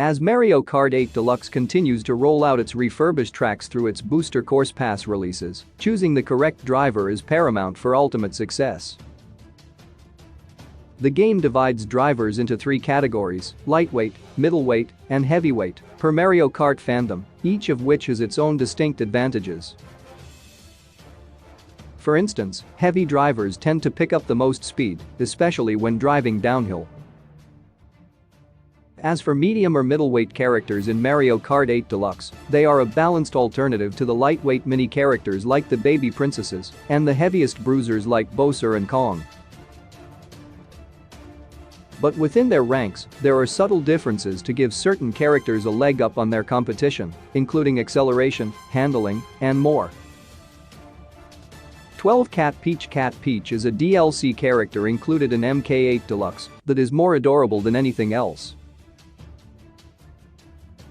As Mario Kart 8 Deluxe continues to roll out its refurbished tracks through its Booster Course Pass releases, choosing the correct driver is paramount for ultimate success. The game divides drivers into 3 categories: lightweight, middleweight, and heavyweight, per Mario Kart fandom, each of which has its own distinct advantages. For instance, heavy drivers tend to pick up the most speed, especially when driving downhill. As for medium or middleweight characters in Mario Kart 8 Deluxe, they are a balanced alternative to the lightweight mini characters like the baby princesses and the heaviest bruisers like Bowser and Kong. But within their ranks, there are subtle differences to give certain characters a leg up on their competition, including acceleration, handling, and more. 12 Cat Peach is a DLC character included in MK8 Deluxe that is more adorable than anything else.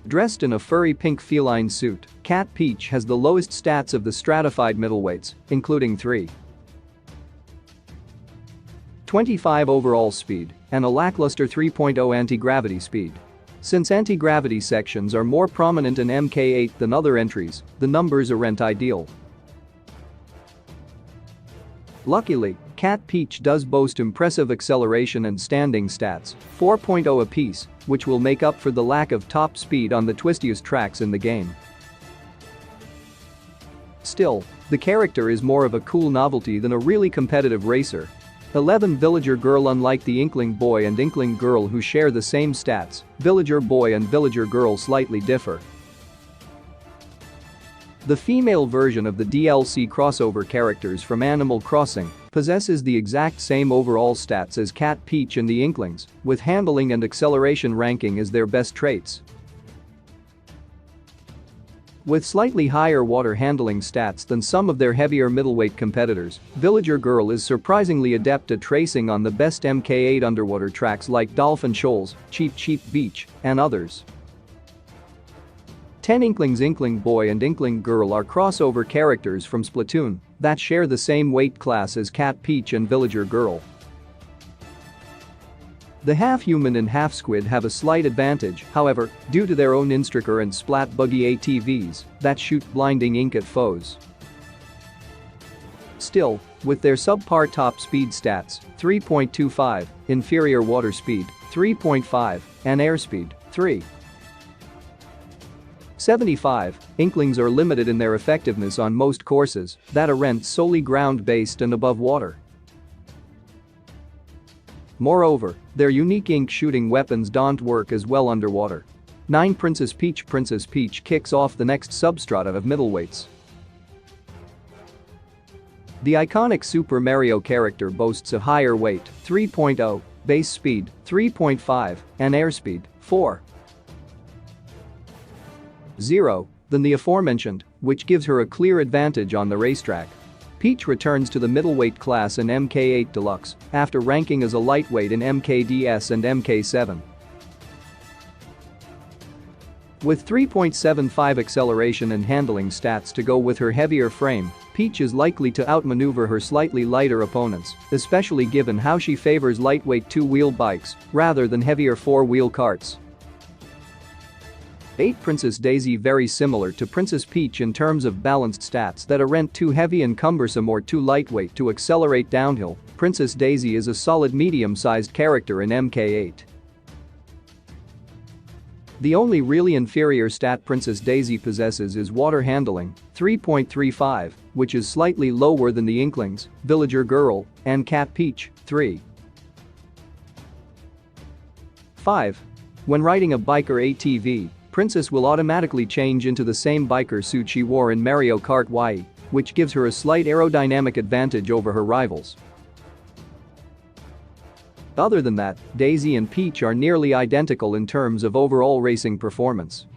Dressed in a furry pink feline suit, Cat Peach has the lowest stats of the stratified middleweights, including 3.25 overall speed and a lackluster 3.0 anti-gravity speed. Since anti-gravity sections are more prominent in MK8 than other entries, the numbers aren't ideal. Luckily, Cat Peach does boast impressive acceleration and standing stats, 4.0 apiece, which will make up for the lack of top speed on the twistiest tracks in the game. Still, the character is more of a cool novelty than a really competitive racer. 11 Villager Girl. Unlike the Inkling Boy and Inkling Girl who share the same stats, Villager Boy and Villager Girl slightly differ. The female version of the DLC crossover characters from Animal Crossing possesses the exact same overall stats as Cat Peach and the Inklings, with handling and acceleration ranking as their best traits. With slightly higher water handling stats than some of their heavier middleweight competitors, Villager Girl is surprisingly adept at racing on the best MK8 underwater tracks like Dolphin Shoals, Cheap Cheap Beach, and others. 10 Inklings. Inkling Boy and Inkling Girl are crossover characters from Splatoon that share the same weight class as Cat Peach and Villager Girl. The half-human and half-squid have a slight advantage, however, due to their own Instriker and Splat Buggy ATVs that shoot blinding ink at foes. Still, with their subpar top speed stats, 3.25, inferior water speed, 3.5, and airspeed, 3.75, Inklings are limited in their effectiveness on most courses that aren't solely ground-based and above water. Moreover, their unique ink-shooting weapons don't work as well underwater. 9 Princess Peach kicks off the next substrata of middleweights. The iconic Super Mario character boasts a higher weight, 3.0, base speed, 3.5, and airspeed, 4.0, than the aforementioned, which gives her a clear advantage on the racetrack. Peach returns to the middleweight class in MK8 Deluxe after ranking as a lightweight in MKDS and MK7. With 3.75 acceleration and handling stats to go with her heavier frame, Peach is likely to outmaneuver her slightly lighter opponents, especially given how she favors lightweight 2-wheel bikes rather than heavier 4-wheel karts. 8 Princess Daisy. Very similar to Princess Peach in terms of balanced stats that aren't too heavy and cumbersome or too lightweight to accelerate downhill, Princess Daisy is a solid medium-sized character in MK8. The only really inferior stat Princess Daisy possesses is water handling, 3.35, which is slightly lower than the Inklings, Villager Girl, and Cat Peach, 3.5. When riding a bike or ATV, Princess will automatically change into the same biker suit she wore in Mario Kart Y, which gives her a slight aerodynamic advantage over her rivals. Other than that, Daisy and Peach are nearly identical in terms of overall racing performance.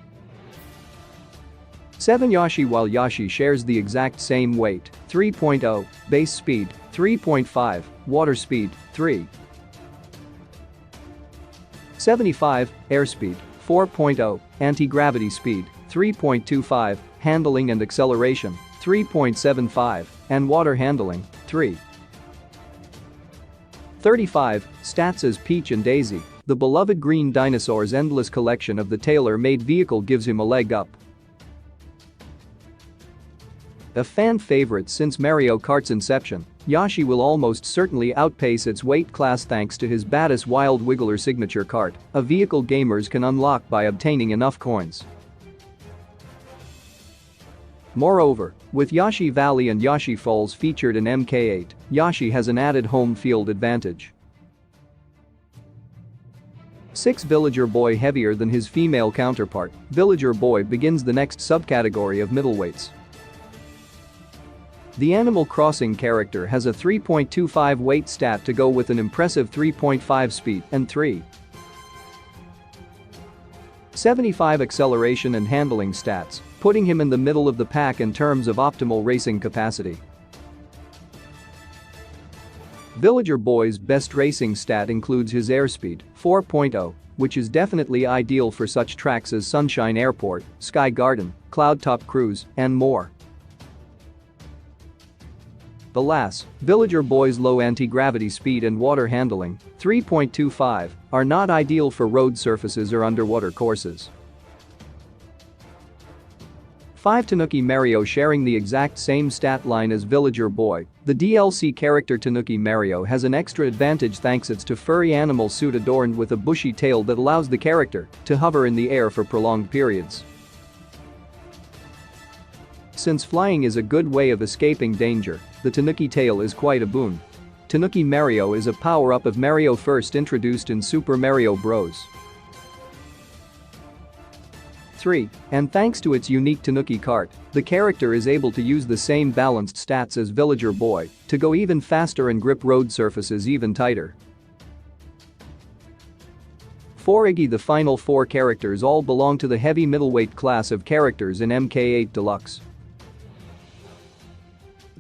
7 Yoshi. While Yoshi shares the exact same weight, 3.0, base speed, 3.5, water speed, 3.75, airspeed, 4.0, anti-gravity speed, 3.25, handling and acceleration, 3.75, and water handling, 3.35, stats as Peach and Daisy, the beloved green dinosaur's endless collection of the tailor-made vehicle gives him a leg up. A fan favorite since Mario Kart's inception, Yoshi will almost certainly outpace its weight class thanks to his badass Wild Wiggler signature cart, a vehicle gamers can unlock by obtaining enough coins. Moreover, with Yoshi Valley and Yoshi Falls featured in MK8, Yoshi has an added home field advantage. 6. Villager Boy heavier than his female counterpart, Villager Boy begins the next subcategory of middleweights. The Animal Crossing character has a 3.25 weight stat to go with an impressive 3.5 speed and 3.75 acceleration and handling stats, putting him in the middle of the pack in terms of optimal racing capacity. Villager Boy's best racing stat includes his airspeed, 4.0, which is definitely ideal for such tracks as Sunshine Airport, Sky Garden, Cloudtop Cruise, and more. Alas, Villager Boy's low anti-gravity speed and water handling, 3.25, are not ideal for road surfaces or underwater courses. 5. Tanuki Mario sharing the exact same stat line as Villager Boy, the DLC character Tanuki Mario has an extra advantage thanks to its furry animal suit adorned with a bushy tail that allows the character to hover in the air for prolonged periods. Since flying is a good way of escaping danger, the Tanuki tail is quite a boon. Tanuki Mario is a power-up of Mario first introduced in Super Mario Bros. 3. And thanks to its unique Tanuki Kart, the character is able to use the same balanced stats as Villager Boy to go even faster and grip road surfaces even tighter. 4. Iggy. The final 4 characters all belong to the heavy middleweight class of characters in MK8 Deluxe.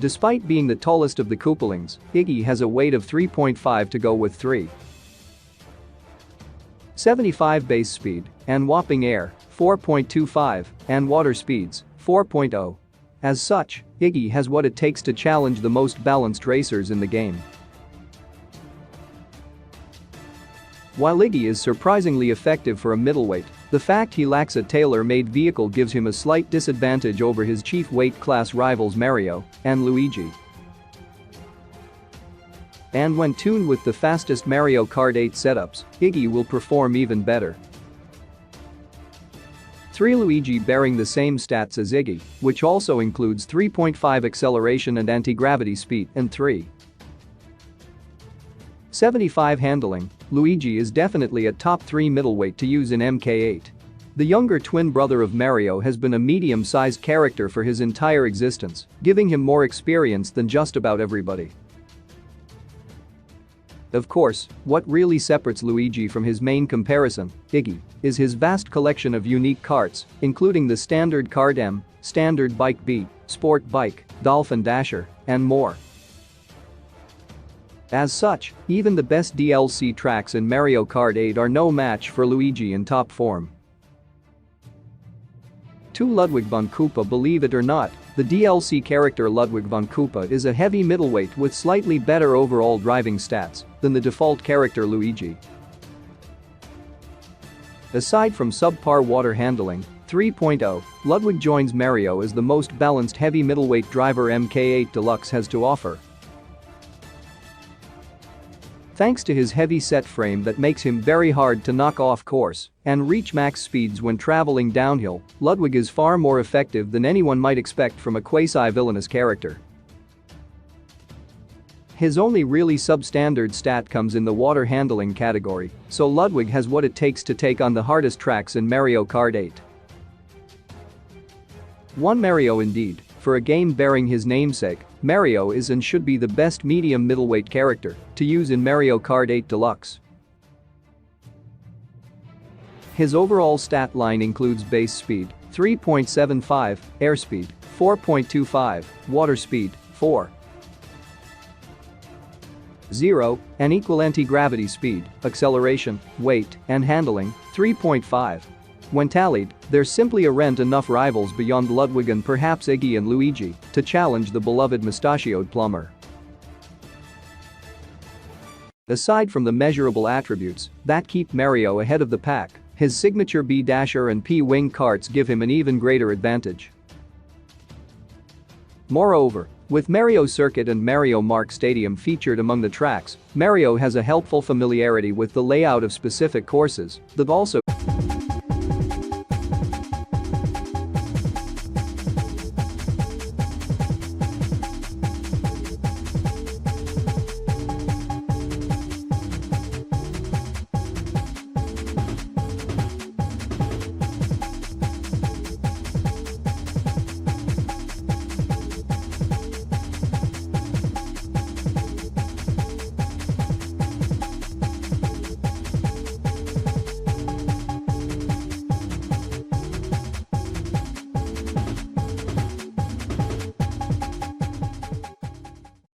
Despite being the tallest of the Koopalings, Iggy has a weight of 3.5 to go with 3.75 base speed and whopping air, 4.25, and water speeds, 4.0. As such, Iggy has what it takes to challenge the most balanced racers in the game. While Iggy is surprisingly effective for a middleweight, the fact he lacks a tailor-made vehicle gives him a slight disadvantage over his chief weight class rivals Mario and Luigi. And when tuned with the fastest Mario Kart 8 setups, Iggy will perform even better. 3. Luigi bearing the same stats as Iggy, which also includes 3.5 acceleration and anti-gravity speed and 3.75 handling, Luigi is definitely a top 3 middleweight to use in MK8. The younger twin brother of Mario has been a medium-sized character for his entire existence, giving him more experience than just about everybody. Of course, what really separates Luigi from his main comparison, Iggy, is his vast collection of unique karts, including the Standard Kart M, Standard Bike B, Sport Bike, Dolphin Dasher, and more. As such, even the best DLC tracks in Mario Kart 8 are no match for Luigi in top form. 2. Ludwig von Koopa. Believe it or not, the DLC character Ludwig von Koopa is a heavy middleweight with slightly better overall driving stats than the default character Luigi. Aside from subpar water handling, 3.0, Ludwig joins Mario as the most balanced heavy middleweight driver MK8 Deluxe has to offer. Thanks to his heavy-set frame that makes him very hard to knock off course and reach max speeds when traveling downhill, Ludwig is far more effective than anyone might expect from a quasi-villainous character. His only really substandard stat comes in the water handling category, so Ludwig has what it takes to take on the hardest tracks in Mario Kart 8. 1. Mario indeed. For a game bearing his namesake, Mario is and should be the best medium middleweight character to use in Mario Kart 8 Deluxe. His overall stat line includes base speed, 3.75, airspeed, 4.25, water speed, 4.0, and equal anti-gravity speed, acceleration, weight, and handling, 3.5. When tallied, there's simply aren't enough rivals beyond Ludwig and perhaps Iggy and Luigi to challenge the beloved mustachioed plumber. Aside from the measurable attributes that keep Mario ahead of the pack, his signature B-Dasher and P-Wing karts give him an even greater advantage. Moreover, with Mario Circuit and Mario Mark Stadium featured among the tracks, Mario has a helpful familiarity with the layout of specific courses that also